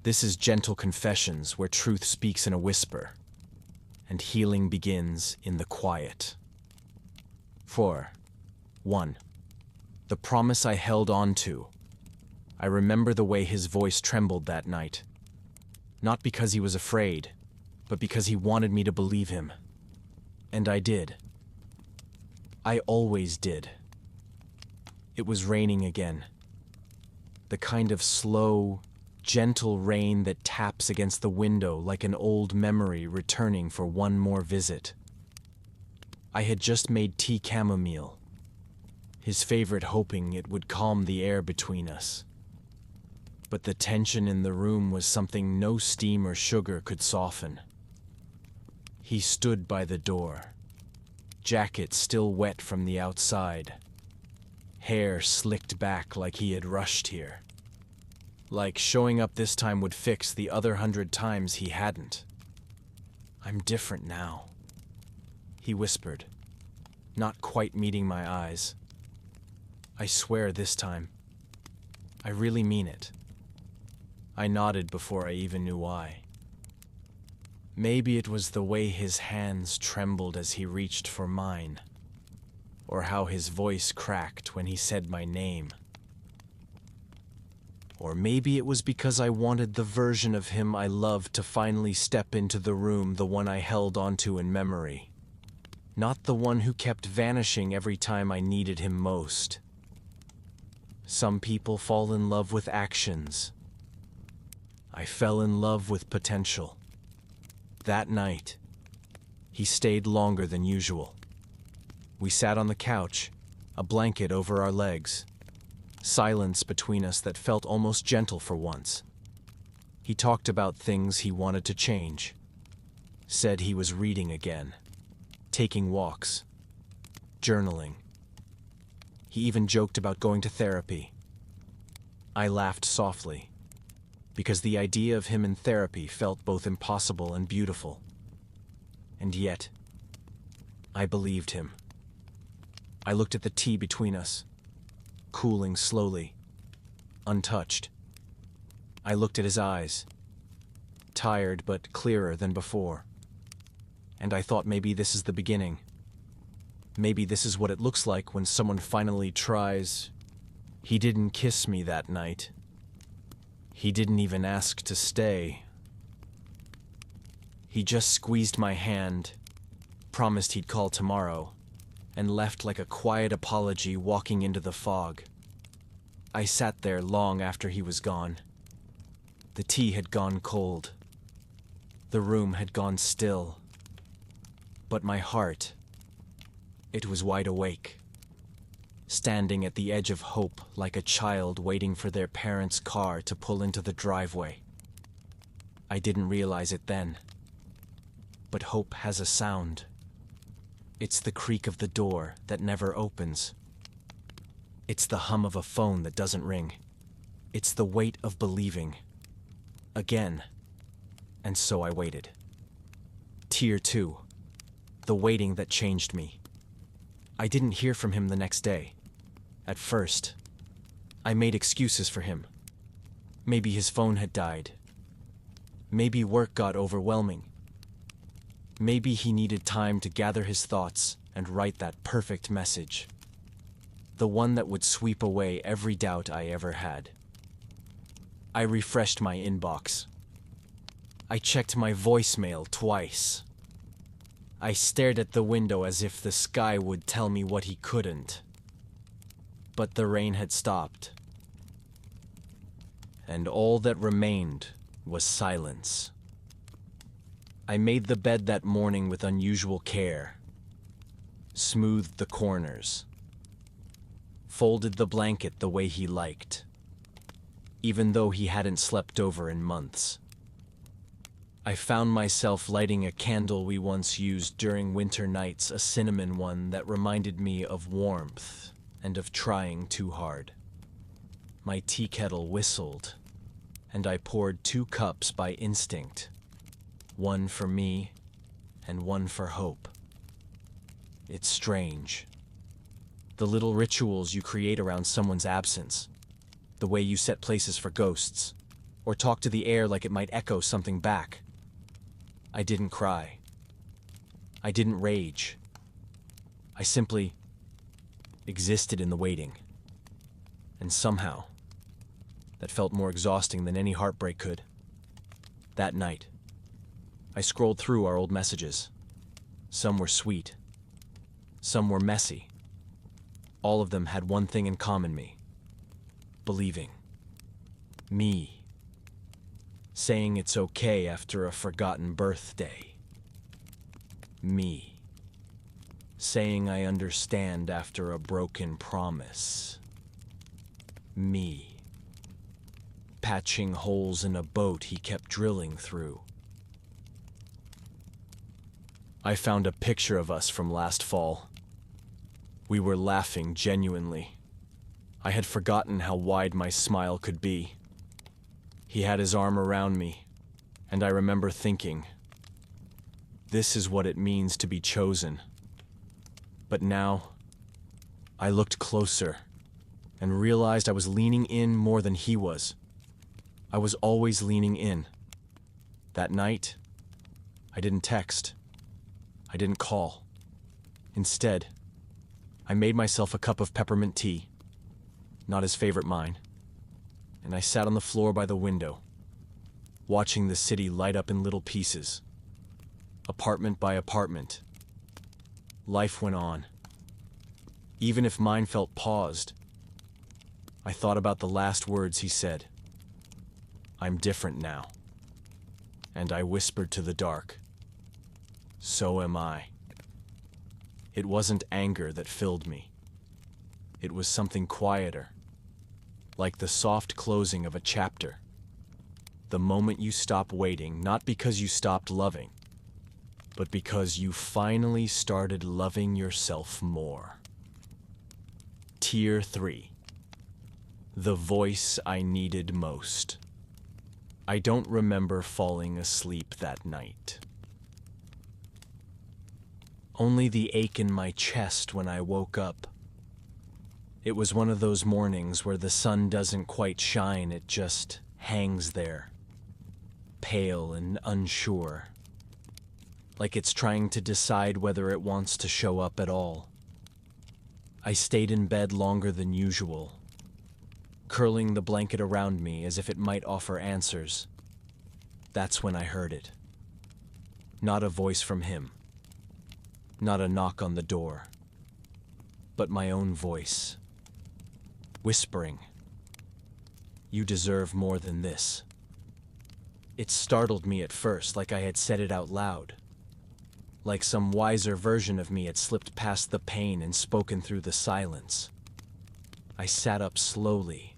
This is Gentle Confessions, where truth speaks in a whisper, and healing begins in the quiet. 4. 1. The promise I held on to. I remember the way his voice trembled that night. Not because he was afraid, but because he wanted me to believe him. And I did. I always did. It was raining again. The kind of slow, gentle rain that taps against the window like an old memory returning for one more visit. I had just made tea chamomile, his favorite, hoping it would calm the air between us. But the tension in the room was something no steam or sugar could soften. He stood by the door, jacket still wet from the outside, hair slicked back like he had rushed here. Like showing up this time would fix the other 100 times he hadn't. "I'm different now," he whispered, not quite meeting my eyes. "I swear this time. I really mean it." I nodded before I even knew why. Maybe it was the way his hands trembled as he reached for mine, or how his voice cracked when he said my name. Or maybe it was because I wanted the version of him I loved to finally step into the room, the one I held onto in memory. Not the one who kept vanishing every time I needed him most. Some people fall in love with actions. I fell in love with potential. That night, he stayed longer than usual. We sat on the couch, a blanket over our legs. Silence between us that felt almost gentle for once. He talked about things he wanted to change. Said he was reading again, taking walks, journaling. He even joked about going to therapy. I laughed softly, because the idea of him in therapy felt both impossible and beautiful. And yet, I believed him. I looked at the tea between us, cooling slowly, untouched. I looked at his eyes, tired but clearer than before. And I thought maybe this is the beginning. Maybe this is what it looks like when someone finally tries. He didn't kiss me that night. He didn't even ask to stay. He just squeezed my hand, promised he'd call tomorrow, and left like a quiet apology, walking into the fog. I sat there long after he was gone. The tea had gone cold. The room had gone still. But my heart, it was wide awake, standing at the edge of hope like a child waiting for their parents' car to pull into the driveway. I didn't realize it then, but hope has a sound. It's the creak of the door that never opens. It's the hum of a phone that doesn't ring. It's the weight of believing. Again. And so I waited. Tier 2. The waiting that changed me. I didn't hear from him the next day. At first, I made excuses for him. Maybe his phone had died. Maybe work got overwhelming. Maybe he needed time to gather his thoughts and write that perfect message. The one that would sweep away every doubt I ever had. I refreshed my inbox. I checked my voicemail twice. I stared at the window as if the sky would tell me what he couldn't. But the rain had stopped. And all that remained was silence. I made the bed that morning with unusual care, smoothed the corners, folded the blanket the way he liked, even though he hadn't slept over in months. I found myself lighting a candle we once used during winter nights, a cinnamon one that reminded me of warmth and of trying too hard. My tea kettle whistled, and I poured 2 cups by instinct. One for me, and one for hope. It's strange. The little rituals you create around someone's absence. The way you set places for ghosts. or talk to the air like it might echo something back. I didn't cry. I didn't rage. I simply existed in the waiting. And somehow, that felt more exhausting than any heartbreak could. That night, I scrolled through our old messages. Some were sweet. Some were messy. All of them had one thing in common: me. Believing. Me. Saying it's okay after a forgotten birthday. Me. Saying I understand after a broken promise. Me. Patching holes in a boat he kept drilling through. I found a picture of us from last fall. We were laughing genuinely. I had forgotten how wide my smile could be. He had his arm around me, and I remember thinking, this is what it means to be chosen. But now, I looked closer and realized I was leaning in more than he was. I was always leaning in. That night, I didn't text. I didn't call. Instead, I made myself a cup of peppermint tea, not his favorite mine, and I sat on the floor by the window, watching the city light up in little pieces, apartment by apartment. Life went on. Even if mine felt paused, I thought about the last words he said. I'm different now. And I whispered to the dark, so am I. It wasn't anger that filled me. It was something quieter, like the soft closing of a chapter. The moment you stop waiting, not because you stopped loving, but because you finally started loving yourself more. Tier 3. The voice I needed most. I don't remember falling asleep that night. Only the ache in my chest when I woke up. It was one of those mornings where the sun doesn't quite shine, it just hangs there, pale and unsure, like it's trying to decide whether it wants to show up at all. I stayed in bed longer than usual, curling the blanket around me as if it might offer answers. That's when I heard it. Not a voice from him. Not a knock on the door. But my own voice. Whispering. You deserve more than this. It startled me at first, like I had said it out loud. Like some wiser version of me had slipped past the pain and spoken through the silence. I sat up slowly,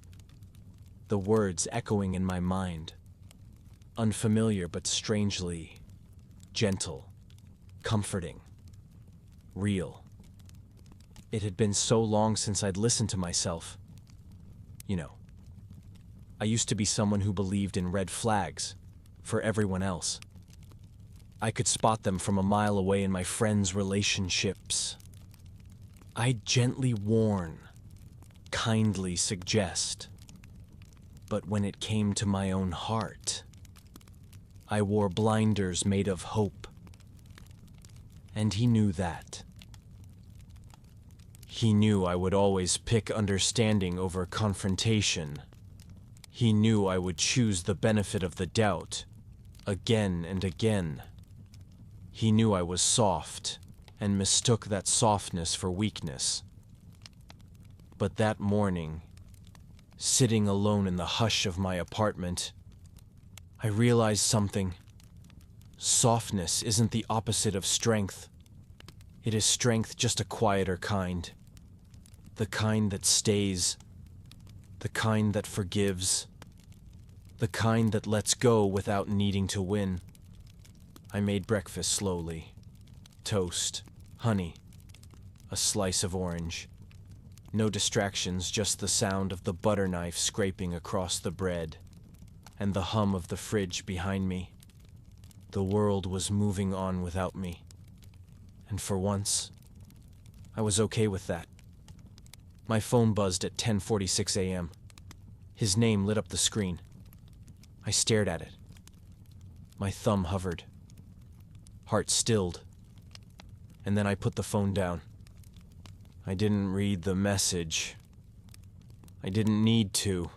the words echoing in my mind. Unfamiliar but strangely gentle, comforting, real. It had been so long since I'd listened to myself. You know, I used to be someone who believed in red flags for everyone else. I could spot them from a mile away in my friends' relationships. I'd gently warn, kindly suggest. But when it came to my own heart, I wore blinders made of hope. And he knew that. He knew I would always pick understanding over confrontation. He knew I would choose the benefit of the doubt, again and again. He knew I was soft, and mistook that softness for weakness. But that morning, sitting alone in the hush of my apartment, I realized something. Softness isn't the opposite of strength. It is strength, just a quieter kind. The kind that stays. The kind that forgives. The kind that lets go without needing to win. I made breakfast slowly. Toast, honey, a slice of orange. No distractions, just the sound of the butter knife scraping across the bread, and the hum of the fridge behind me. The world was moving on without me. And for once, I was okay with that. My phone buzzed at 10:46 a.m. His name lit up the screen. I stared at it. My thumb hovered. Heart stilled. And then I put the phone down. I didn't read the message. I didn't need to,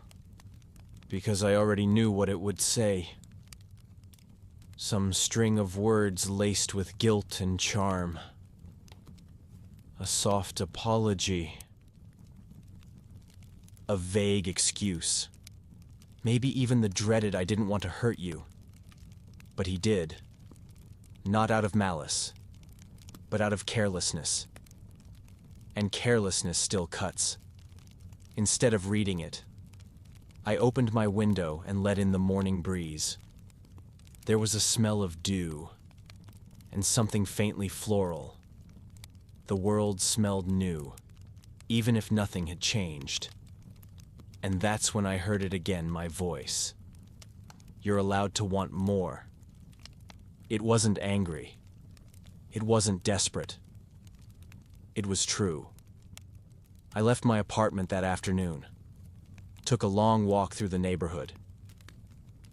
because I already knew what it would say. Some string of words laced with guilt and charm. A soft apology. A vague excuse. Maybe even the dreaded "I didn't want to hurt you." But he did. Not out of malice, but out of carelessness. And carelessness still cuts. Instead of reading it, I opened my window and let in the morning breeze. There was a smell of dew, and something faintly floral. The world smelled new, even if nothing had changed. And that's when I heard it again, my voice. You're allowed to want more. It wasn't angry. It wasn't desperate. It was true. I left my apartment that afternoon. Took a long walk through the neighborhood.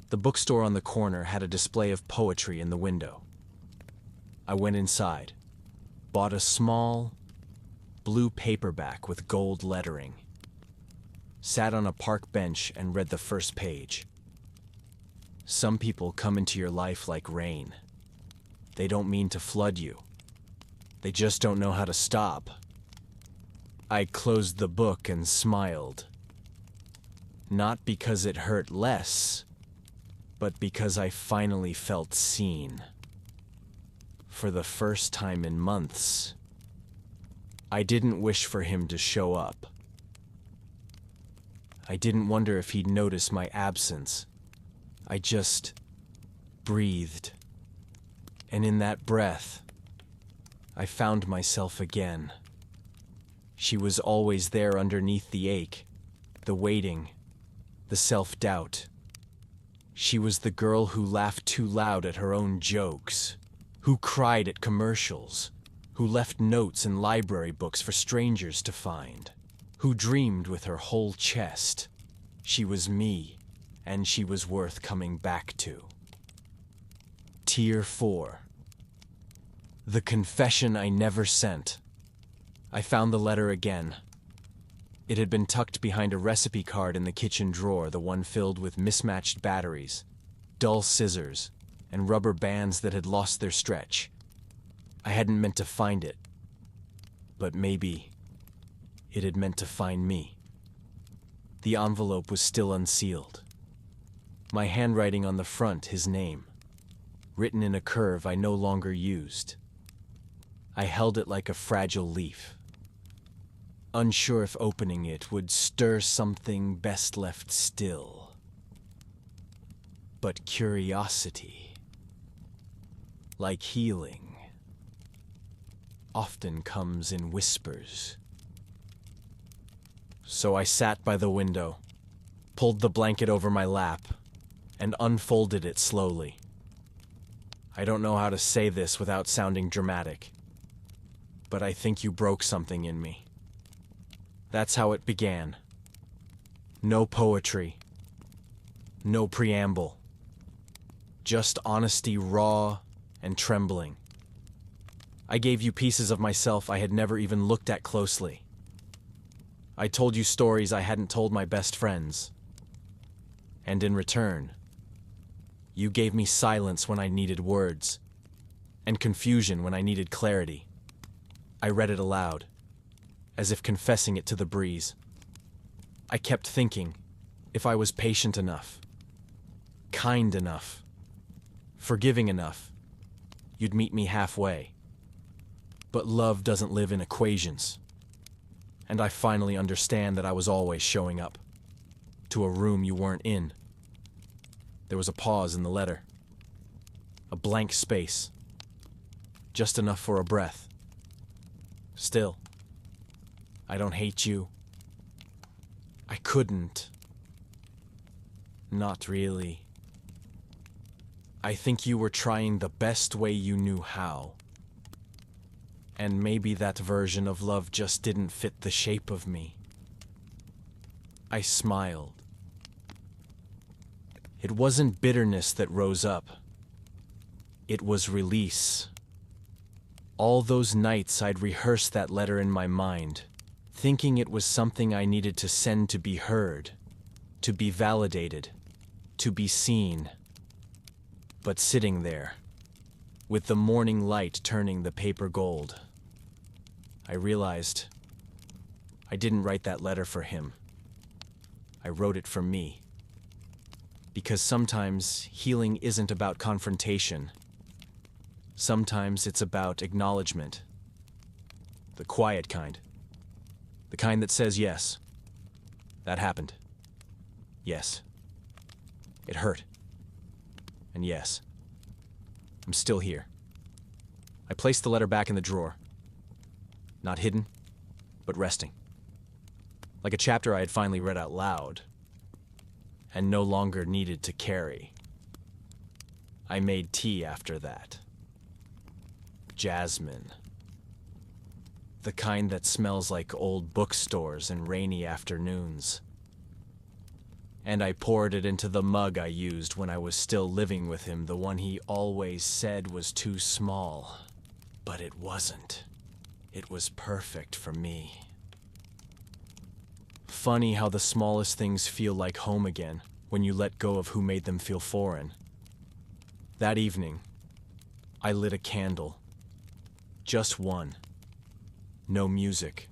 The bookstore on the corner had a display of poetry in the window. I went inside, bought a small, blue paperback with gold lettering, sat on a park bench and read the first page. Some people come into your life like rain. They don't mean to flood you. They just don't know how to stop. I closed the book and smiled. Not because it hurt less, but because I finally felt seen. For the first time in months, I didn't wish for him to show up. I didn't wonder if he'd notice my absence. I just breathed. And in that breath, I found myself again. She was always there underneath the ache, the waiting, the self-doubt. She was the girl who laughed too loud at her own jokes, who cried at commercials, who left notes in library books for strangers to find, who dreamed with her whole chest. She was me, and she was worth coming back to. Tier 4. The confession I never sent. I found the letter again. It had been tucked behind a recipe card in the kitchen drawer, the one filled with mismatched batteries, dull scissors, and rubber bands that had lost their stretch. I hadn't meant to find it, but maybe it had meant to find me. The envelope was still unsealed. My handwriting on the front, his name, written in a curve I no longer used. I held it like a fragile leaf, unsure if opening it would stir something best left still. But curiosity, like healing, often comes in whispers. So I sat by the window, pulled the blanket over my lap, and unfolded it slowly. I don't know how to say this without sounding dramatic, but I think you broke something in me. That's how it began. No poetry. No preamble. Just honesty, raw and trembling. I gave you pieces of myself I had never even looked at closely. I told you stories I hadn't told my best friends. And in return, you gave me silence when I needed words, and confusion when I needed clarity. I read it aloud, as if confessing it to the breeze. I kept thinking, if I was patient enough, kind enough, forgiving enough, you'd meet me halfway. But love doesn't live in equations. And I finally understand that I was always showing up to a room you weren't in. There was a pause in the letter, a blank space, just enough for a breath. Still, I don't hate you. I couldn't. Not really. I think you were trying the best way you knew how. And maybe that version of love just didn't fit the shape of me. I smiled. It wasn't bitterness that rose up. It was release. All those nights I'd rehearsed that letter in my mind, thinking it was something I needed to send to be heard, to be validated, to be seen. But sitting there, with the morning light turning the paper gold, I realized I didn't write that letter for him. I wrote it for me. Because sometimes healing isn't about confrontation. Sometimes it's about acknowledgement. The quiet kind. The kind that says, yes, that happened. Yes, it hurt. And yes, I'm still here. I placed the letter back in the drawer. Not hidden, but resting. Like a chapter I had finally read out loud and no longer needed to carry. I made tea after that. Jasmine. The kind that smells like old bookstores and rainy afternoons. And I poured it into the mug I used when I was still living with him, the one he always said was too small. But it wasn't. It was perfect for me. Funny how the smallest things feel like home again when you let go of who made them feel foreign. That evening, I lit a candle. Just one. No music.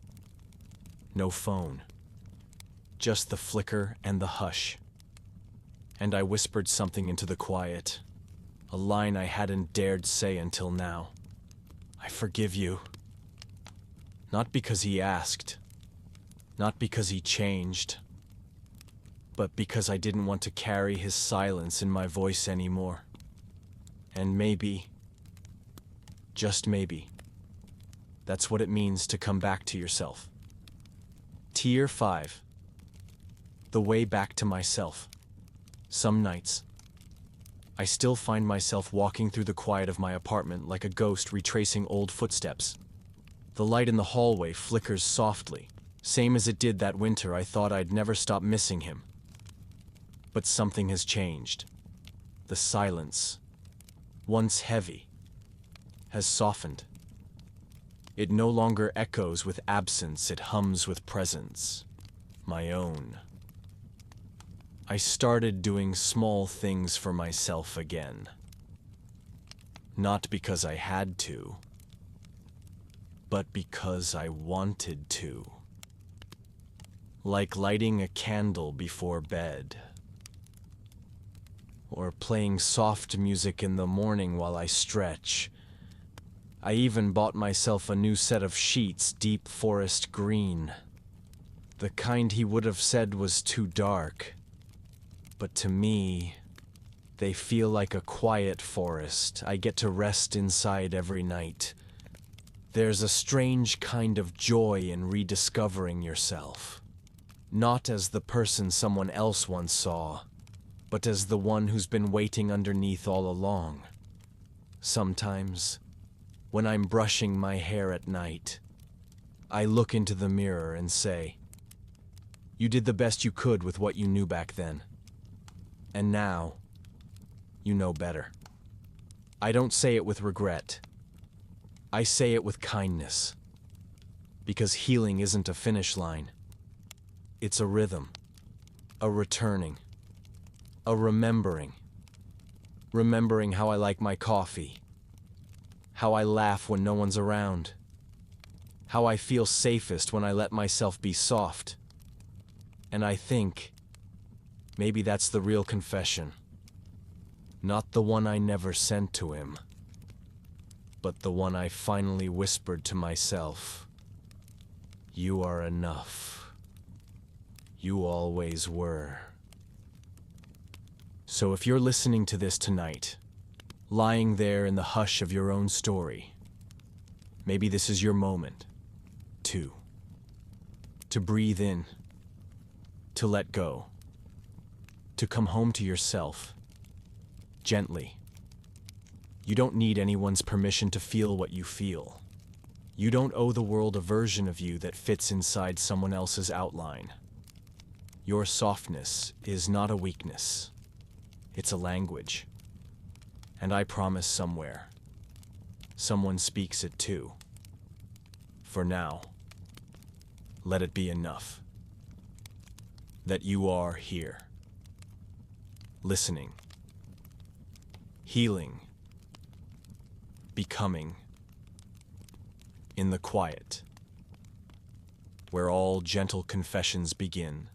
No phone. Just the flicker and the hush. And I whispered something into the quiet, a line I hadn't dared say until now. I forgive you. Not because he asked, not because he changed, but because I didn't want to carry his silence in my voice anymore. And maybe, just maybe, that's what it means to come back to yourself. Tier 5. The way back to myself. Some nights, I still find myself walking through the quiet of my apartment like a ghost retracing old footsteps. The light in the hallway flickers softly, same as it did that winter I thought I'd never stop missing him. But something has changed. The silence, once heavy, has softened. It no longer echoes with absence, it hums with presence. My own. I started doing small things for myself again. Not because I had to, but because I wanted to. Like lighting a candle before bed. Or playing soft music in the morning while I stretch. I even bought myself a new set of sheets, deep forest green. The kind he would have said was too dark. But to me, they feel like a quiet forest I get to rest inside every night. There's a strange kind of joy in rediscovering yourself. Not as the person someone else once saw, but as the one who's been waiting underneath all along. Sometimes, when I'm brushing my hair at night, I look into the mirror and say, you did the best you could with what you knew back then. And now, you know better. I don't say it with regret. I say it with kindness. Because healing isn't a finish line. It's a rhythm, a returning, a remembering. Remembering how I like my coffee, how I laugh when no one's around, how I feel safest when I let myself be soft. And I think maybe that's the real confession. Not the one I never sent to him, but the one I finally whispered to myself. You are enough. You always were. So if you're listening to this tonight, lying there in the hush of your own story, maybe this is your moment, too. To breathe in, to let go, to come home to yourself, gently. You don't need anyone's permission to feel what you feel. You don't owe the world a version of you that fits inside someone else's outline. Your softness is not a weakness. It's a language. And I promise somewhere, someone speaks it too. For now, let it be enough that you are here, listening, healing, becoming, in the quiet, where all gentle confessions begin.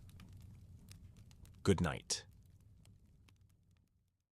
Good night.